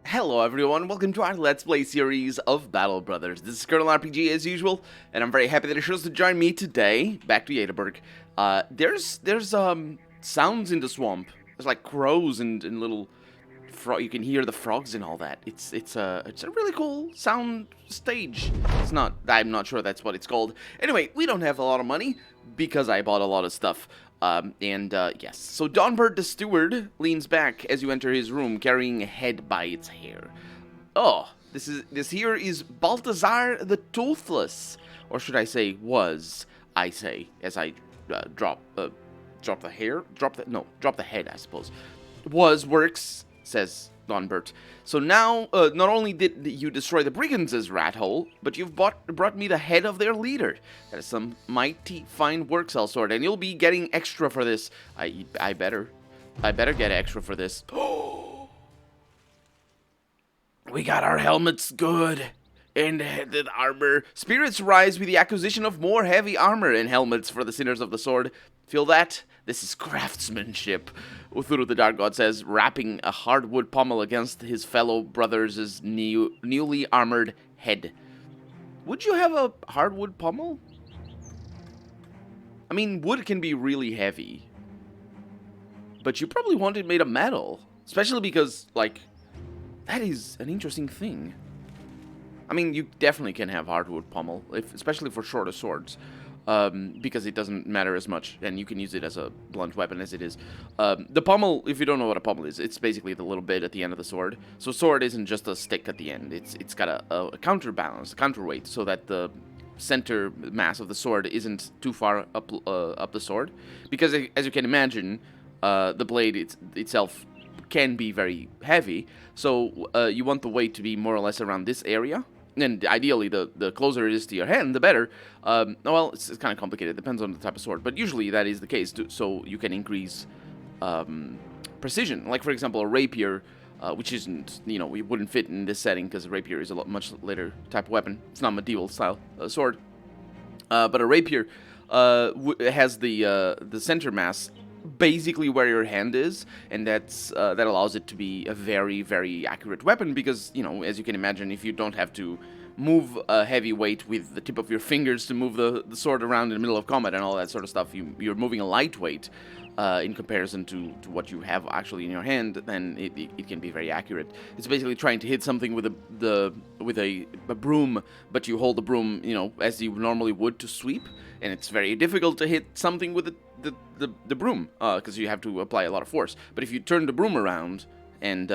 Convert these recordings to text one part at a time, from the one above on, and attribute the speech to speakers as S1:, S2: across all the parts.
S1: Hello everyone, welcome to our Let's Play series of Battle Brothers. This is Colonel RPG as usual, and I'm very happy that you chose to join me today, back to Yadaburg. There's sounds in the swamp. There's like crows and little you can hear the frogs and all that. It's a really cool sound stage. I'm not sure that's what it's called. Anyway, we don't have a lot of money because I bought a lot of stuff. Yes. So Donbert the steward leans back as you enter his room, carrying a head by its hair. Oh, this here is Balthazar the Toothless, or should I say was? I say as I drop the head, I suppose. Works, says Donbert. So now, not only did you destroy the brigands' rat hole, but you've brought me the head of their leader. That is some mighty fine work, sellsword, and you'll be getting extra for this. I better get extra for this. We got our helmets good. And headed armor. Spirits rise with the acquisition of more heavy armor and helmets for the sinners of the sword. Feel that? This is craftsmanship, Uthuru the Dark God says, wrapping a hardwood pommel against his fellow brother's newly armored head. Would you have a hardwood pommel? I mean, wood can be really heavy. But you probably want it made of metal. Especially because, like, that is an interesting thing. I mean, you definitely can have hardwood pommel, especially for shorter swords. Because it doesn't matter as much, and you can use it as a blunt weapon as it is. The pommel, if you don't know what a pommel is, it's basically the little bit at the end of the sword. So sword isn't just a stick at the end. It's got a counterbalance, a counterweight, so that the center mass of the sword isn't too far up the sword. Because as you can imagine, the blade itself can be very heavy. So you want the weight to be more or less around this area. And ideally, the closer it is to your hand, the better. Well, it's kind of complicated. It depends on the type of sword. But usually that is the case, so you can increase precision. Like, for example, a rapier, which isn't, it wouldn't fit in this setting because a rapier is a much later type of weapon. It's not medieval style sword. But a rapier has the center mass basically where your hand is, and that allows it to be a very, very accurate weapon because, as you can imagine, if you don't have to move a heavy weight with the tip of your fingers to move the sword around in the middle of combat and all that sort of stuff, you're moving a lightweight in comparison to what you have actually in your hand, then it can be very accurate. It's basically trying to hit something with a broom, but you hold the broom, as you normally would to sweep, and it's very difficult to hit something with the broom, because you have to apply a lot of force. But if you turn the broom around and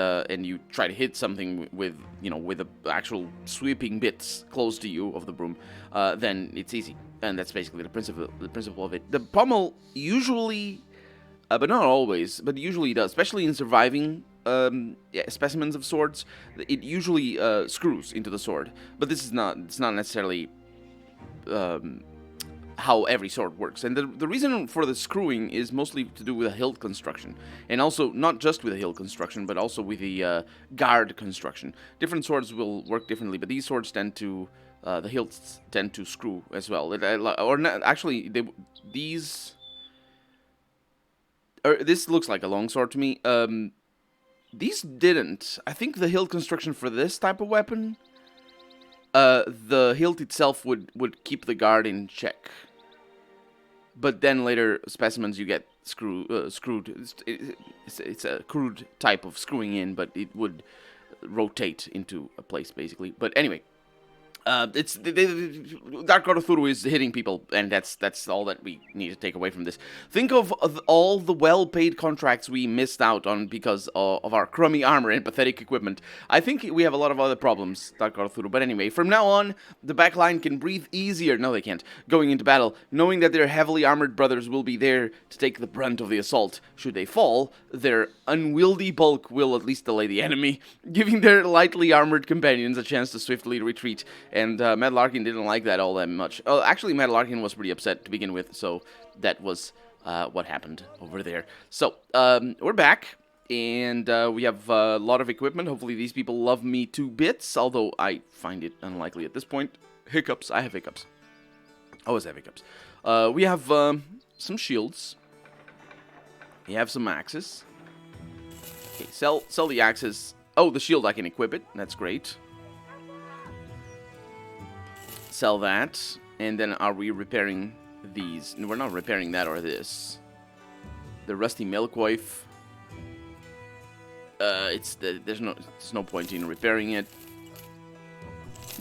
S1: you try to hit something with the actual sweeping bits close to you of the broom, then it's easy. And that's basically the principle of it. The pommel usually, but not always, but usually does, especially in surviving specimens of swords, it usually screws into the sword. But it's not necessarily how every sword works. And the reason for the screwing is mostly to do with the hilt construction. And also, not just with the hilt construction, but also with the guard construction. Different swords will work differently, but these swords tend to, the hilts tend to screw as well. Or not, actually, this looks like a longsword to me. These didn't. I think the hilt construction for this type of weapon, the hilt itself would keep the guard in check. But then later specimens you get screwed. It's a crude type of screwing in, but it would rotate into a place basically. But anyway, Dark God of Thuru is hitting people, and that's all that we need to take away from this. Think of all the well-paid contracts we missed out on because of our crummy armor and pathetic equipment. I think we have a lot of other problems, Dark God of Thuru. But anyway, from now on, the backline can breathe easier. No, they can't. Going into battle, knowing that their heavily armored brothers will be there to take the brunt of the assault. Should they fall, their unwieldy bulk will at least delay the enemy, giving their lightly armored companions a chance to swiftly retreat. And Matt Larkin didn't like that all that much. Oh, actually, Matt Larkin was pretty upset to begin with, so that was what happened over there. So, we're back, and we have a lot of equipment. Hopefully these people love me to bits, although I find it unlikely at this point. Hiccups. I have hiccups. I always have hiccups. We have some shields. We have some axes. Okay, sell the axes. Oh, the shield, I can equip it. That's great. Sell that. And then are we repairing these? No, we're not repairing that or this. The rusty milkwife. There's no point in repairing it.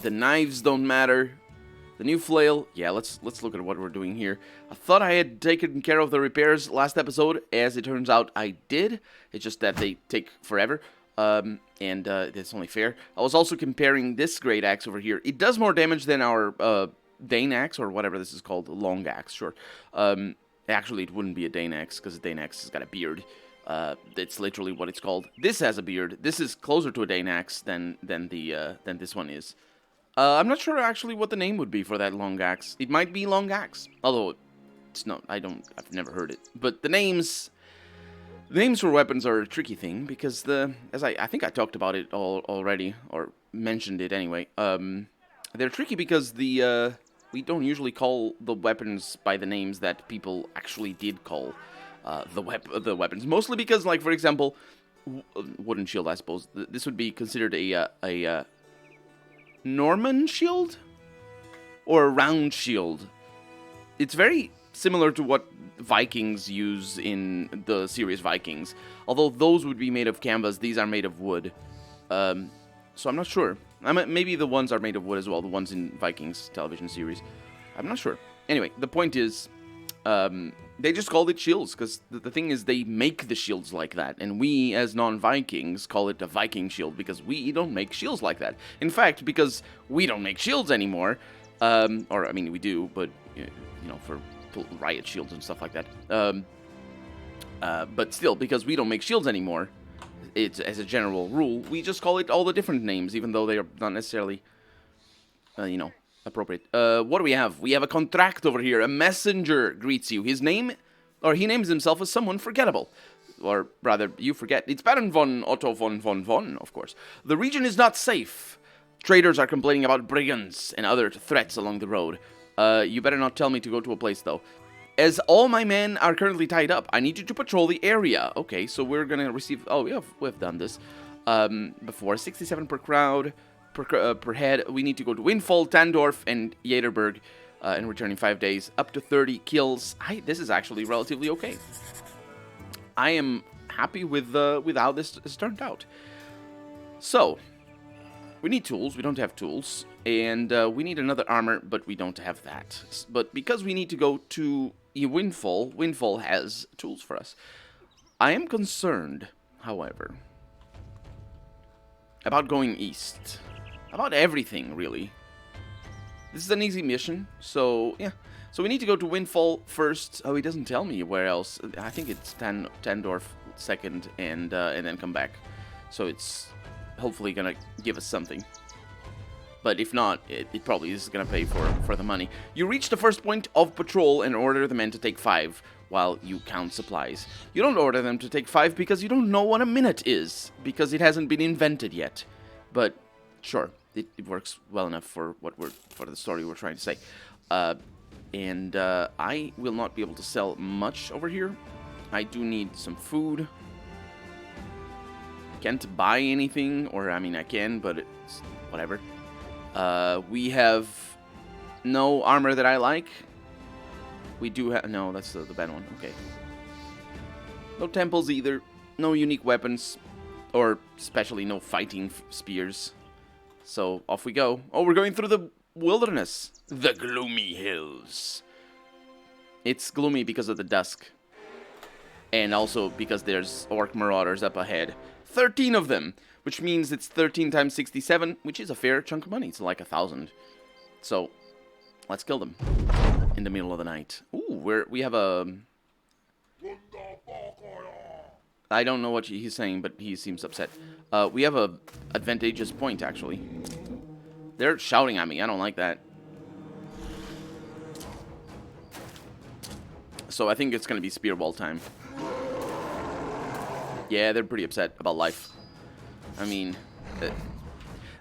S1: The knives don't matter. The new flail. Yeah, let's look at what we're doing here. I thought I had taken care of the repairs last episode. As it turns out, I did. It's just that they take forever. And that's only fair. I was also comparing this great axe over here. It does more damage than our Dane axe, or whatever this is called, long axe, sure. Actually, it wouldn't be a Dane axe, because a Dane axe has got a beard. That's literally what it's called. This has a beard. This is closer to a Dane axe than this one is. I'm not sure actually what the name would be for that long axe. It might be long axe, although it's not. I've never heard it. But the names for weapons are a tricky thing because as I think I talked about it already, or mentioned it anyway. They're tricky because we don't usually call the weapons by the names that people actually did call the weapons. Mostly because, like, for example, wooden shield, I suppose. This would be considered a Norman shield? Or a round shield. It's very similar to what Vikings use in the series Vikings. Although those would be made of canvas, these are made of wood. So I'm not sure. Maybe the ones are made of wood as well, the ones in Vikings television series. I'm not sure. Anyway, the point is, they just called it shields, because the thing is, they make the shields like that, and we, as non-Vikings, call it a Viking shield, because we don't make shields like that. In fact, because we don't make shields anymore, or, I mean, we do, but, you know, for riot shields and stuff like that. But still, because we don't make shields anymore, it's, as a general rule, we just call it all the different names, even though they are not necessarily, you know, appropriate. What do we have? We have a contract over here. A messenger greets you. He names himself as someone forgettable. Or rather, you forget. It's Baron von Otto von, of course. The region is not safe. Traders are complaining about brigands and other threats along the road. You better not tell me to go to a place, though. As all my men are currently tied up, I need you to patrol the area. Okay, so we're gonna receive... Oh, we've done this before. 67 per crowd. Per head. We need to go to Windfall, Tandorf, and Jederberg, and return in 5 days. Up to 30 kills. This is actually relatively okay. I am happy with how this has turned out. So, we need tools. We don't have tools. And we need another armor, but we don't have that. But because we need to go to Windfall has tools for us. I am concerned, however, about going east. About everything, really. This is an easy mission, so, yeah. So we need to go to Windfall first. Oh, he doesn't tell me where else. I think it's Tandorf second, and then come back. So it's hopefully gonna give us something. But if not, it probably is gonna pay for the money. You reach the first point of patrol and order the men to take 5 while you count supplies. You don't order them to take 5 because you don't know what a minute is, because it hasn't been invented yet. But sure, it works well enough for the story we're trying to say. And I will not be able to sell much over here. I do need some food. Can't buy anything, or I mean I can, but it's whatever. We have no armor that I like. We do have... No, that's the bad one. Okay. No temples either. No unique weapons. Or especially no fighting spears. So, off we go. Oh, we're going through the wilderness. The gloomy hills. It's gloomy because of the dusk. And also because there's orc marauders up ahead. 13 of them. Which means it's 13 times 67, which is a fair chunk of money. It's like 1,000. So, let's kill them. In the middle of the night. Ooh, we have a... I don't know what he's saying, but he seems upset. We have a advantageous point, actually. They're shouting at me. I don't like that. So I think it's going to be spearball time. Yeah, they're pretty upset about life. I mean,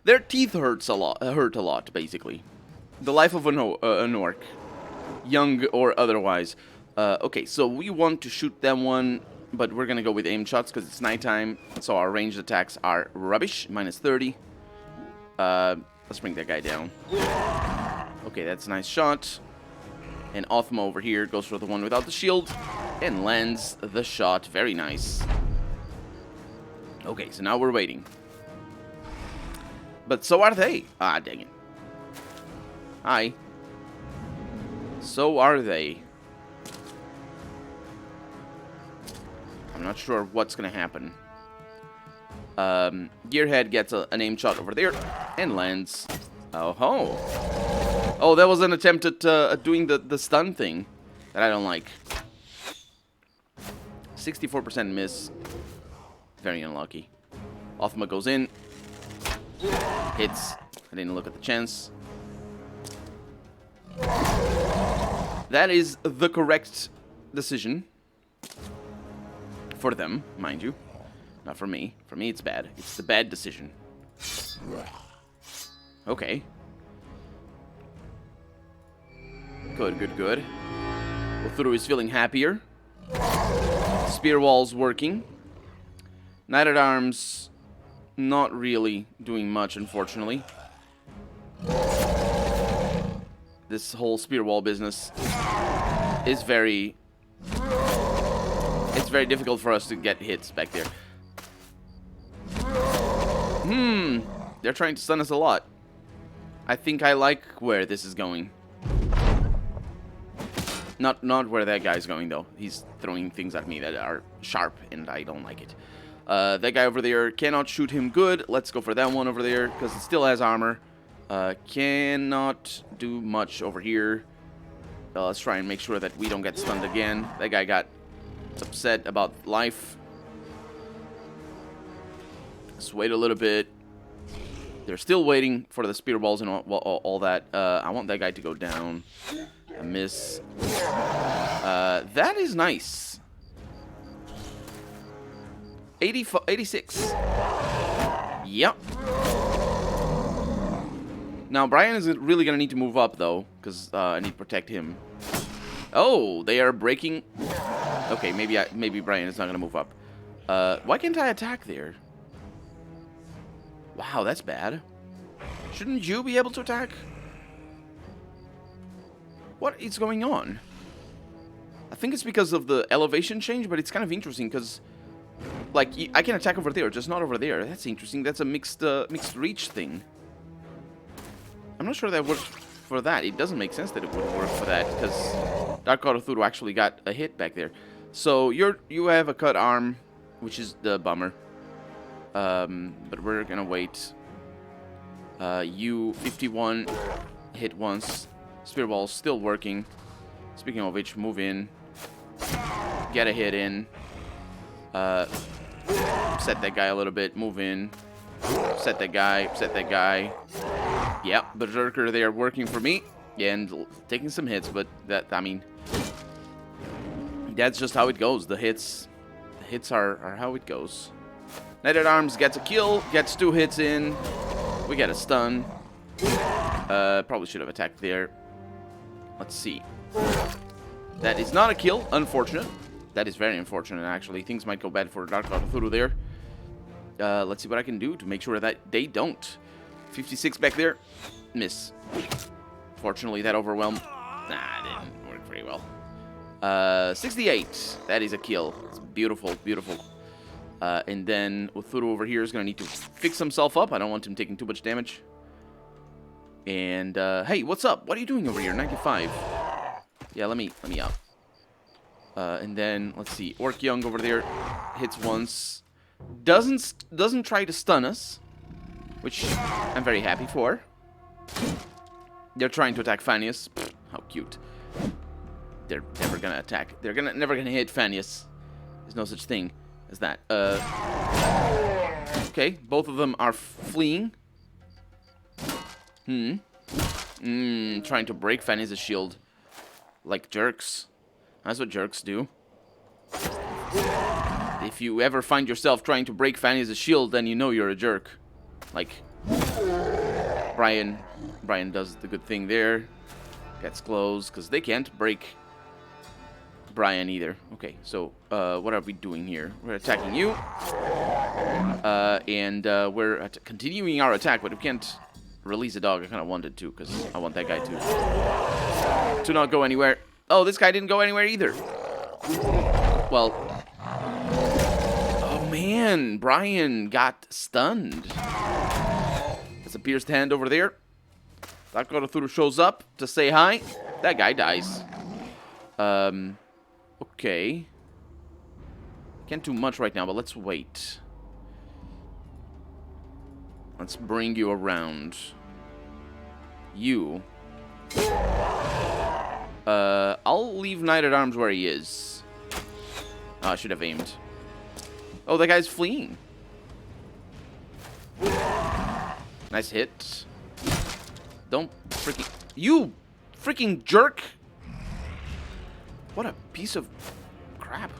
S1: their teeth hurt a lot, basically. The life of an orc. Young or otherwise. Okay, so we want to shoot them one but we're gonna go with aim shots because it's nighttime, so our ranged attacks are rubbish. Minus 30. Let's bring that guy down. Okay, that's a nice shot. And Othma over here goes for the one without the shield and lands the shot. Very nice. Okay, so now we're waiting. But so are they. Ah, dang it. Hi. So are they. I'm not sure what's going to happen. Gearhead gets an aim shot over there and lands. Oh ho. Oh, that was an attempt at doing the stun thing that I don't like. 64% miss. Very unlucky. Othma goes in. Hits. I didn't look at the chance. That is the correct decision. For them, mind you. Not for me. For me, it's bad. It's the bad decision. Okay. Good, good, good. Uthuru is feeling happier. Spear wall's working. Knight-at-Arms, not really doing much, unfortunately. This whole spear wall business is very... It's very difficult for us to get hits back there. They're trying to stun us a lot. I think I like where this is going. Not where that guy's going, though. He's throwing things at me that are sharp, and I don't like it. That guy over there cannot shoot him good. Let's go for that one over there, because it still has armor. Cannot do much over here. Let's try and make sure that we don't get stunned again. That guy got upset about life. Let's wait a little bit. They're still waiting for the spear balls and all that. I want that guy to go down. A miss. That is nice. 86. Yep. Now, Brian is really going to need to move up, though, because I need to protect him. Oh, they are breaking. Okay, maybe Brian is not going to move up. Why can't I attack there? Wow, that's bad. Shouldn't you be able to attack? What is going on? I think it's because of the elevation change, but it's kind of interesting because, like, I can attack over there, just not over there. That's interesting. That's a mixed reach thing. I'm not sure that works for that. It doesn't make sense that it would work for that because Dark God of Thuru actually got a hit back there. So you have a cut arm, which is the bummer. But we're gonna wait. You 51 hit once. Spear ball's still working. Speaking of which, move in. Get a hit in. Set that guy a little bit. Move in. Set that guy. Set that guy. Yep, Berserker there working for me. Yeah, and taking some hits, but that, I mean, that's just how it goes. The hits are how it goes. Knight-at-Arms gets a kill, gets 2 hits in. We get a stun. Probably should have attacked there. Let's see. That is not a kill, unfortunate. That is very unfortunate, actually. Things might go bad for Dark God of Thuru there. Let's see what I can do to make sure that they don't. 56 back there. Miss. Fortunately, that overwhelmed. Nah, it didn't work very well. 68. That is a kill. It's beautiful, beautiful. And then Uthuru over here is going to need to fix himself up. I don't want him taking too much damage. And, hey, what's up? What are you doing over here? 95. Yeah, let me up. And then, let's see. Orc Young over there hits once. Doesn't try to stun us, which I'm very happy for. They're trying to attack Fanius. Pfft, how cute. They're never going to attack. They're never going to hit Fanius. There's no such thing as that. Okay, both of them are fleeing. Trying to break Fanius' shield. Like jerks. That's what jerks do. If you ever find yourself trying to break Fanius' shield, then you know you're a jerk. Like, Brian does the good thing there. Gets close, because they can't break Brian either. Okay, so what are we doing here? We're attacking you. And we're continuing our attack, but we can't release a dog. I kind of wanted to, because I want that guy to not go anywhere. Oh, this guy didn't go anywhere either. Well, oh man, Brian got stunned. There's a pierced hand over there. Dr. Thuru shows up to say hi. That guy dies. Okay. Can't do much right now, but let's wait. Let's bring you around. You. I'll leave Knight at Arms where he is. Oh, I should have aimed. Oh, that guy's fleeing. Nice hit. Don't freaking... You freaking jerk! What a piece of crap.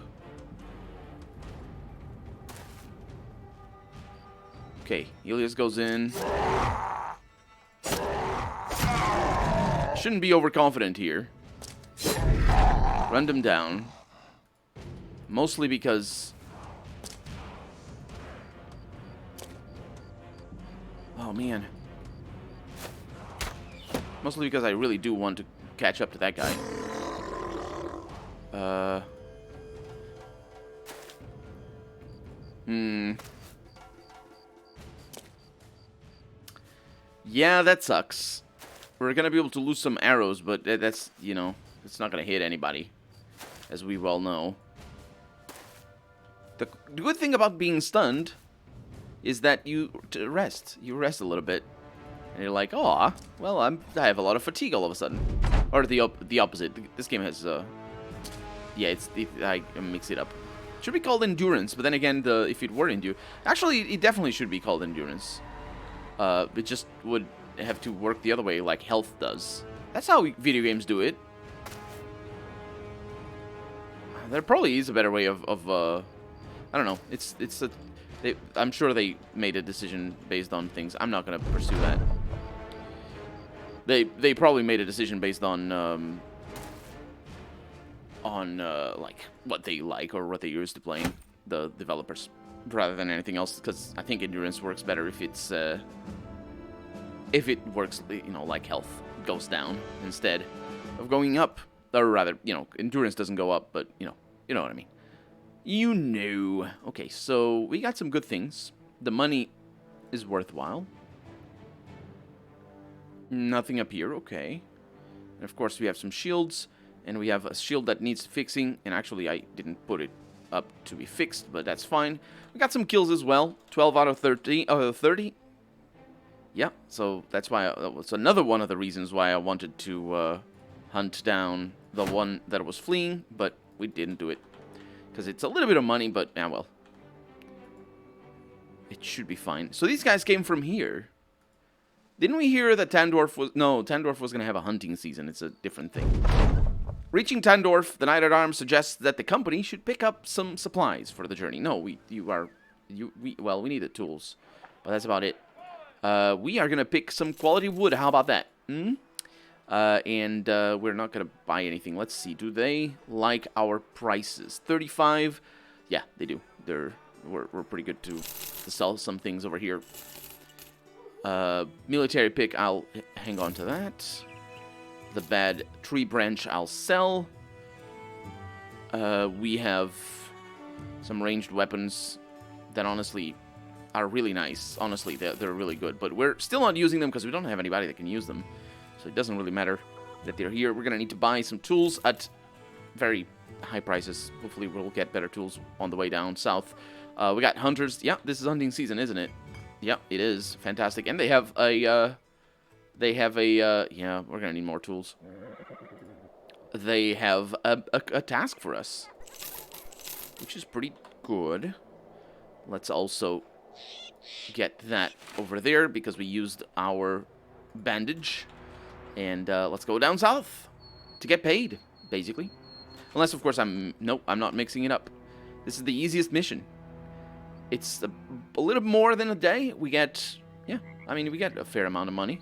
S1: Okay, Elias goes in. Shouldn't be overconfident here. Run them down. Mostly because... Oh, man. Mostly because I really do want to catch up to that guy. Yeah, that sucks. We're gonna be able to lose some arrows, but that's, you know, it's not gonna hit anybody, as we well know. The good thing about being stunned is that you rest. You rest a little bit, and you're like, oh, well, I have a lot of fatigue all of a sudden. Or the opposite. This game has, yeah, I mix it up. It should be called endurance, but then again, if it were endurance, actually, it definitely should be called endurance. It just would have to work the other way, like health does. That's how video games do it. There probably is a better way of I don't know. I'm sure they made a decision based on things. I'm not gonna pursue that. They probably made a decision based on like what they like or what they're used to playing, the developers, rather than anything else. Because I think endurance works better if it works, you know, like health goes down instead of going up, or rather, you know, endurance doesn't go up, but you know what I mean. You know. Okay, so we got some good things. The money is worthwhile. Nothing up here, okay. And of course we have some shields, and we have a shield that needs fixing, and actually I didn't put it up to be fixed, but that's fine. We got some kills as well, 12 out of 30. Yeah, so that's why it's another one of the reasons why I wanted to hunt down the one that was fleeing, but we didn't do it. Because it's a little bit of money, but, yeah, well. It should be fine. So these guys came from here. Didn't we hear that Tandorf was... No, Tandorf was going to have a hunting season. It's a different thing. Reaching Tandorf, the Knight at Arms suggests that the company should pick up some supplies for the journey. No, we need the tools. But that's about it. We are going to pick some quality wood. How about that? And we're not going to buy anything. Let's see. Do they like our prices? 35. Yeah, they do. We're pretty good to sell some things over here. Military pick, I'll hang on to that. The bad tree branch, I'll sell. We have some ranged weapons that honestly are really nice. Honestly, they're really good. But we're still not using them because we don't have anybody that can use them. So it doesn't really matter that they're here. We're going to need to buy some tools at very high prices. Hopefully we'll get better tools on the way down south. We got hunters. Yeah, this is hunting season, isn't it? Yeah, it is. Fantastic. And they have a... yeah, we're going to need more tools. They have a task for us, which is pretty good. Let's also get that over there because we used our bandage. And let's go down south to get paid, basically. Unless, of course, nope, I'm not mixing it up. This is the easiest mission. It's a little more than a day. We get, yeah, I mean, we get a fair amount of money.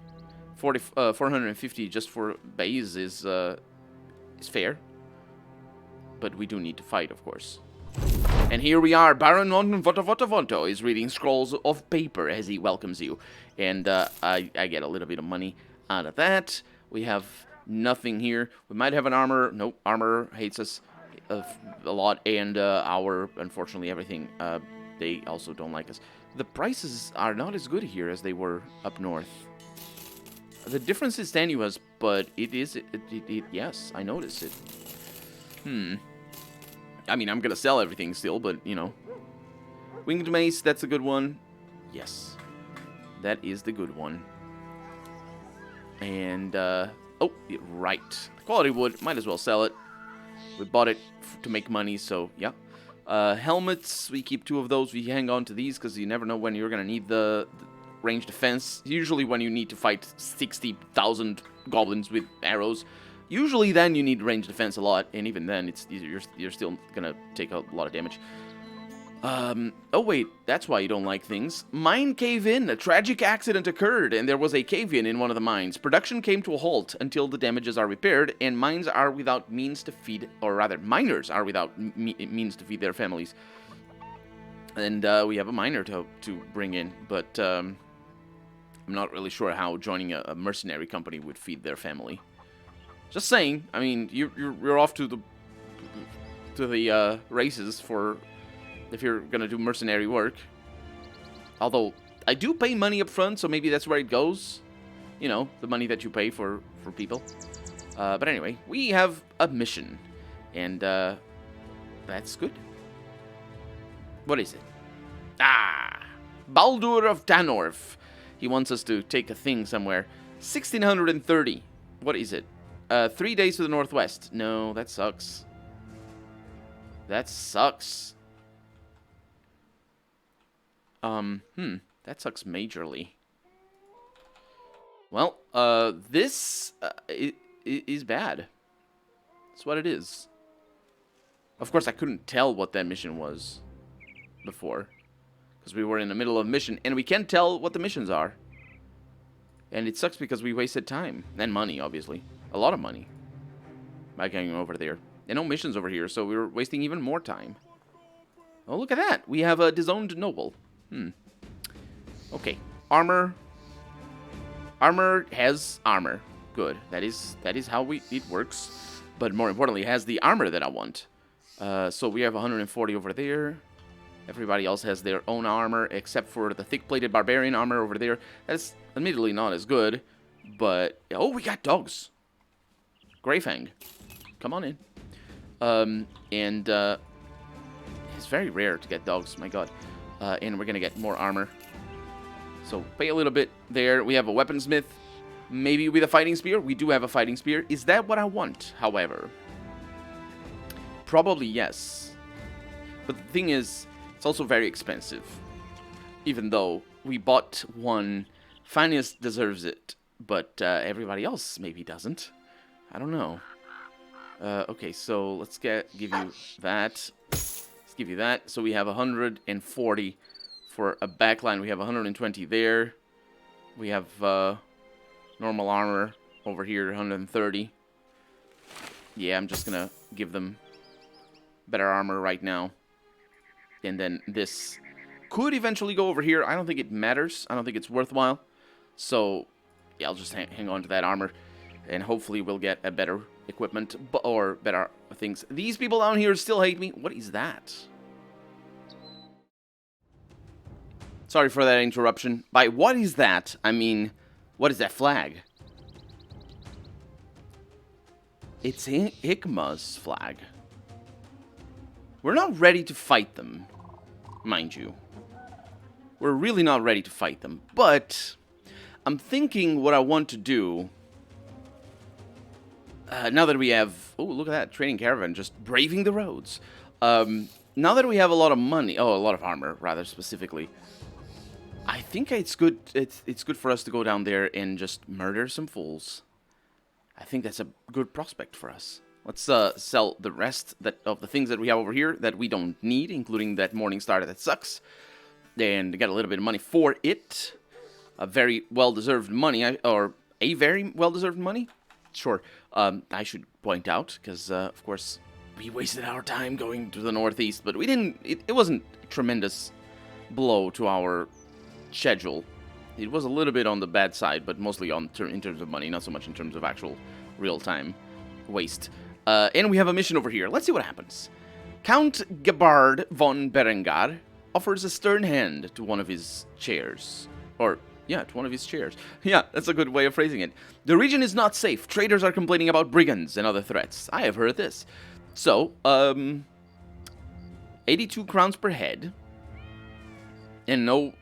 S1: 450 just for base is fair. but we do need to fight, of course. And here we are, Baron von Votavotavonto is reading scrolls of paper as he welcomes you. And I get a little bit of money out of that. We have nothing here. We might have an armor. Nope, armor hates us a lot. And unfortunately, everything, they also don't like us. The prices are not as good here as they were up north. The difference is tenuous, but it is, yes, I notice it. I mean, I'm gonna sell everything still, but, you know. Winged mace, that's a good one. Yes. That is the good one. And, oh, right. Quality wood, might as well sell it. We bought it to make money, so, yeah. Helmets, we keep 2 of those. We hang on to these, because you never know when you're gonna need the range defense. Usually when you need to fight 60,000 goblins with arrows. Usually then you need range defense a lot, and even then you're still gonna take a lot of damage. Oh wait, that's why you don't like things. Mine cave-in. A tragic accident occurred, and there was a cave-in in one of the mines. Production came to a halt until the damages are repaired, and mines are without means to feed, or rather, miners are without means to feed their families. And we have a miner to bring in, but I'm not really sure how joining a mercenary company would feed their family. Just saying. I mean, you're off to the races for if you're gonna do mercenary work. Although I do pay money up front, so maybe that's where it goes. You know, the money that you pay for people. But anyway, we have a mission, and that's good. What is it? Ah, Baldur of Danorf. He wants us to take a thing somewhere. 1630. What is it? 3 days to the northwest. No, that sucks. That sucks. That sucks majorly. Well, this is bad. That's what it is. Of course, I couldn't tell what that mission was before, because we were in the middle of a mission, and we can't tell what the missions are. And it sucks because we wasted time. And money, obviously. A lot of money. By going over there. And no missions over here, so we were wasting even more time. Oh, look at that. We have a disowned noble. Okay. Armor. Armor has armor. Good. That is how it works. But more importantly, it has the armor that I want. So we have 140 over there. Everybody else has their own armor, except for the thick-plated barbarian armor over there. That's admittedly not as good, but... Oh, we got dogs. Greyfang. Come on in. It's very rare to get dogs, my god. And we're gonna get more armor. So, pay a little bit there. We have a weaponsmith. Maybe with a fighting spear. We do have a fighting spear. Is that what I want, however? Probably yes. But the thing is, it's also very expensive. Even though we bought one, Phineas deserves it, but everybody else maybe doesn't. I don't know. Okay, so let's give you that. Let's give you that. So we have 140 for a backline. We have 120 there. We have normal armor over here, 130. Yeah, I'm just gonna give them better armor right now. And then this could eventually go over here. I don't think it matters. I don't think it's worthwhile. So, yeah, I'll just hang on to that armor. And hopefully we'll get a better equipment or better things. These people down here still hate me. What is that? Sorry for that interruption. By what is that, I mean, what is that flag? It's Hikma's flag. We're not ready to fight them, mind you. We're really not ready to fight them, but I'm thinking what I want to do, now that we have, oh, look at that, trading caravan, just braving the roads. Now that we have a lot of money, oh, a lot of armor, rather specifically, I think it's good, it's good for us to go down there and just murder some fools. I think that's a good prospect for us. Let's sell the rest of the things that we have over here that we don't need, including that morning starter that sucks. And get a little bit of money for it. A very well-deserved money, or a very well-deserved money? Sure. I should point out, because, of course, we wasted our time going to the northeast, but we didn't. It wasn't a tremendous blow to our schedule. It was a little bit on the bad side, but mostly in terms of money, not so much in terms of actual real-time waste. And we have a mission over here. Let's see what happens. Count Gebhard von Berengar offers a stern hand to one of his chairs. Or, yeah, to one of his chairs. Yeah, that's a good way of phrasing it. The region is not safe. Traders are complaining about brigands and other threats. I have heard this. So, 82 crowns per head. And no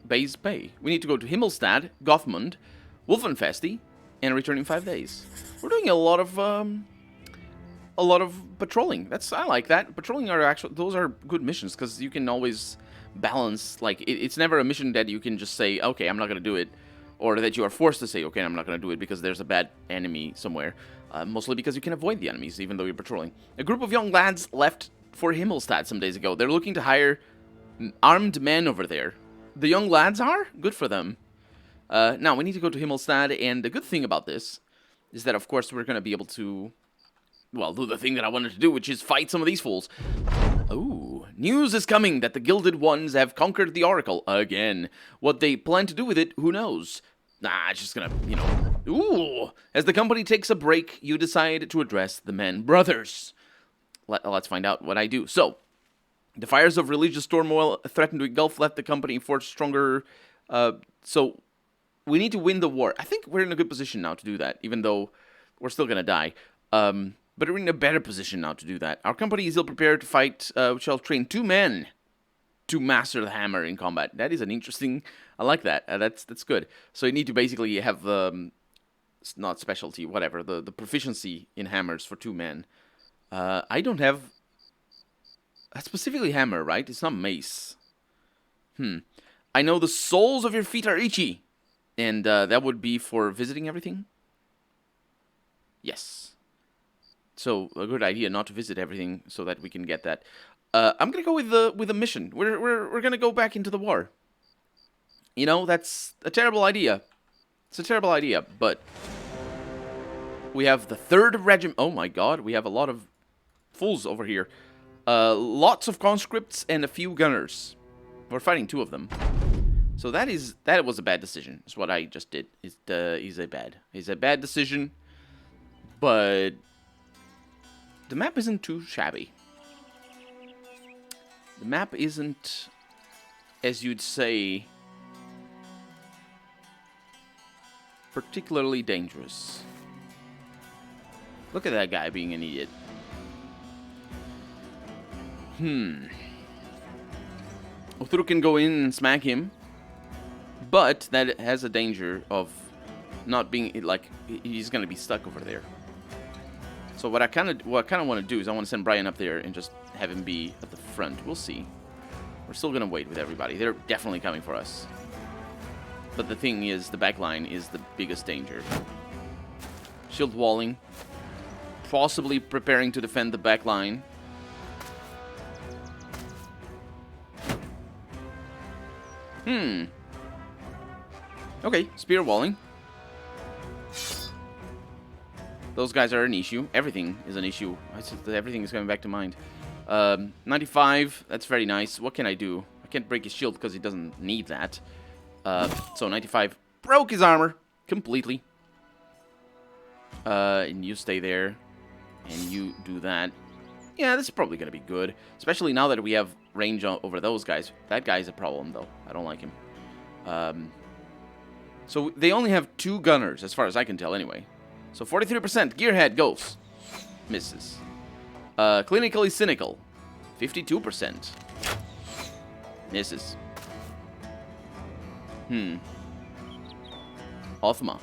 S1: base pay. We need to go to Himmelstad, Gothmund, Wolfenfesti, and return in 5 days. We're doing a lot of patrolling. I like that. Patrolling those are good missions because you can always balance. Like it's never a mission that you can just say, okay, I'm not gonna do it, or that you are forced to say, okay, I'm not gonna do it because there's a bad enemy somewhere. Mostly because you can avoid the enemies even though you're patrolling. A group of young lads left for Himmelstad some days ago. They're looking to hire armed men over there. The young lads are? Good for them. Now, we need to go to Himmelstad, and the good thing about this is that, of course, we're going to be able to, well, do the thing that I wanted to do, which is fight some of these fools. Ooh, news is coming that the Gilded Ones have conquered the Oracle again. What they plan to do with it, who knows? Nah, it's just going to, you know. Ooh, as the company takes a break, you decide to address the Men Brothers. Let's find out what I do. So, the fires of religious turmoil threaten to engulf left the company for stronger. So we need to win the war. I think we're in a good position now to do that, even though we're still going to die. But we're in a better position now to do that. Our company is ill prepared to fight. We shall train 2 men to master the hammer in combat. That is an interesting. I like that. That's good. So you need to basically have not specialty, whatever, the proficiency in hammers for 2 men. I don't have. That's specifically hammer, right? It's not mace. I know the soles of your feet are itchy. And that would be for visiting everything? Yes. So, a good idea not to visit everything so that we can get that. I'm going to go with the mission. We're going to go back into the war. You know, that's a terrible idea. It's a terrible idea, but we have the 3rd Regiment. Oh my god, we have a lot of fools over here. Lots of conscripts and a few gunners. We're fighting 2 of them. So that was a bad decision. Is what I just did. It's a bad decision. But the map isn't too shabby. The map isn't, as you'd say, particularly dangerous. Look at that guy being an idiot. Uthru can go in and smack him, but that has a danger of not being, like, he's going to be stuck over there. So what I kind of want to do is I want to send Brian up there and just have him be at the front. We'll see. We're still going to wait with everybody. They're definitely coming for us. But the thing is, the back line is the biggest danger. Shield walling. Possibly preparing to defend the back line. Okay, spear walling. Those guys are an issue. Everything is an issue. Everything is coming back to mind. 95, that's very nice. What can I do? I can't break his shield because he doesn't need that. So 95 broke his armor completely. And you stay there. And you do that. Yeah, this is probably going to be good. Especially now that we have range over those guys. That guy's a problem, though. I don't like him. So they only have 2 gunners, as far as I can tell, anyway. So 43%. Gearhead goes. Misses. Clinically cynical. 52%. Misses. Othma.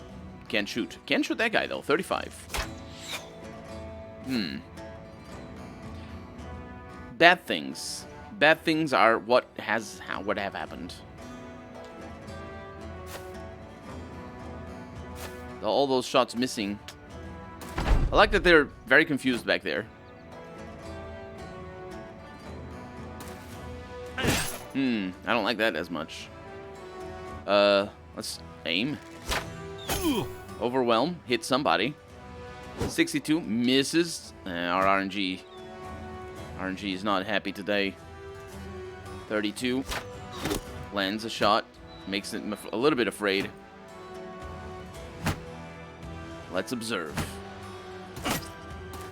S1: Can't shoot. Can't shoot that guy, though. 35. Bad things. Bad things are what have happened. All those shots missing. I like that they're very confused back there. I don't like that as much. Let's aim. Overwhelm. Hit somebody. 62 misses. Our RNG RNG is not happy today. 32. Lands a shot. Makes it a little bit afraid. Let's observe.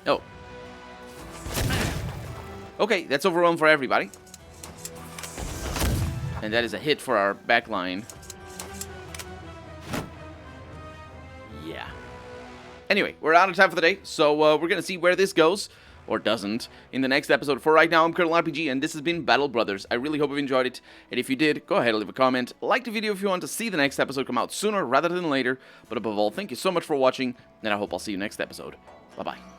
S1: Oh. Okay, that's overwhelm for everybody. And that is a hit for our back line. Yeah. Anyway, we're out of time for the day, so we're going to see where this goes, or doesn't, in the next episode. For right now, I'm Colonel RPG, and this has been Battle Brothers. I really hope you've enjoyed it, and if you did, go ahead and leave a comment. Like the video if you want to see the next episode come out sooner rather than later, but above all, thank you so much for watching, and I hope I'll see you next episode. Bye-bye.